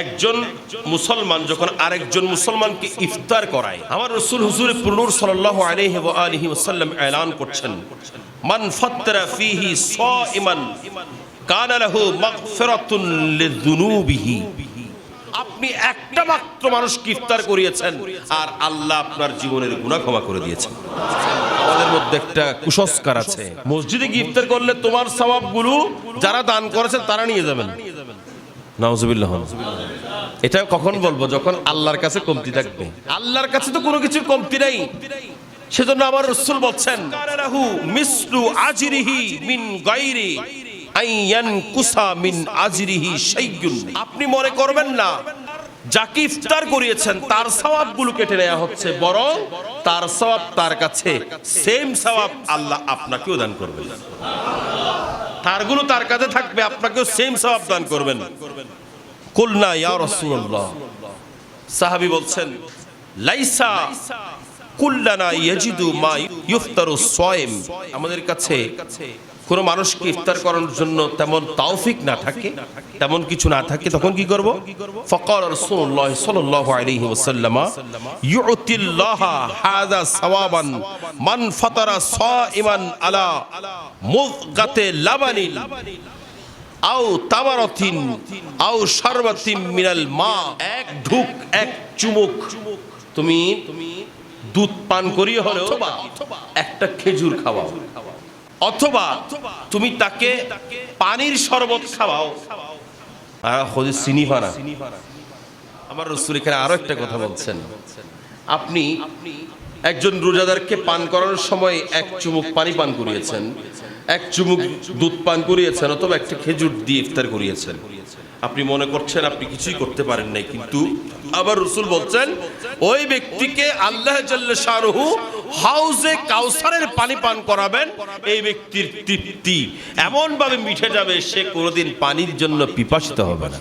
একজন মুসলমান যখন আরেকজন মুসলমানকে ইফতার করায়, আমার রাসূল হুজুর পুরনুর সাল্লাল্লাহু আলাইহি ওয়া আলিহি ওয়াসাল্লাম এলান করছেন, মান ফাত্তারা ফীহি সাইমান কানা লাহু মাগফিরাতুন লিযুনুবিহি। আপনি একটা মাত্র মানুষকে ইফতার করিয়েছেন আর আল্লাহ আপনার জীবনের গুনাহ ক্ষমা করে দিয়েছেন। আমাদের মধ্যে একটা কুসংস্কার আছে, মসজিদে গিয়ে ইফতার করলে তোমার সওয়াবগুলো যারা দান করেছে তারা নিয়ে যাবেন। নাউজুবিল্লাহ। এটা কখন বলবো? যখন আল্লাহর কাছে কমতি থাকবে। আল্লাহর কাছে তো কোনো কিছুর কমতি নাই। সেজন্য আমার রাসূল বলছেন, কারাহু মিসলু আজরিহি মিন গায়রি আইয়ান কুসা মিন আজরিহি শাইয়ুন। আপনি মনে করবেন না যাকে ইফতার করিয়েছেন তার সওয়াবগুলো কেটে নেওয়া হচ্ছে, বরং তার সওয়াব তার কাছে সেম সওয়াব আল্লাহ আপনাকেও দান করবেন। তারগুলো তার কাছে থাকবে, আপনাকেও সেম সওয়াব দান করবেন। কুলনা ইয়া রাসূলুল্লাহ, সাহাবী বলছেন, লাইসা কুল্লানা ইয়াজিদু মা ইফতারু সাইম। আমাদের কাছে কোন মানুষকে ইফতার করানোর জন্য তেমন তৌফিক না থাকে, তেমন কিছু না থাকে, তখন কি করব? ফাকাল রাসূলুল্লাহ সাল্লাল্লাহু আলাইহি ওয়াসাল্লাম, ইউতিল্লাহা হাযা সাওয়াবান মান ফাতারা সাইমান আলা মুযগাতে লাবানিন আও তামারাতিন আও শারবাতিন মিনাল মা। এক ঢুক, এক চুমুক তুমি দুধ পান করিয়ে হলেও একটা খেজুর খাওয়াও, অথবা তুমি তাকে পানির শরবত খাওয়াও। চিনি ভানা। আমার রাসূল এখানে আরো একটা কথা বলছেন, আপনি একজন রোজাদারকে পান করানোর সময় এক চুমুক পানি পান করিয়েছেন, এক চুমুক দুধ পান করিয়েছেন, অথবা একটা খেজুর দিয়ে ইফতার করিয়েছেন। আপনি মনে করছেন আপনি কিছুই করতে পারেন নাই, কিন্তু আবার রাসূল বলছেন ওই ব্যক্তিকে আল্লাহ জাল্লা শানুহু হাউজে কাউসারের পানি পান করাবেন। এই ব্যক্তির তৃপ্তি এমন ভাবে মিটে যাবে সে কোনোদিন পানির জন্য পিপাসিত হবে না।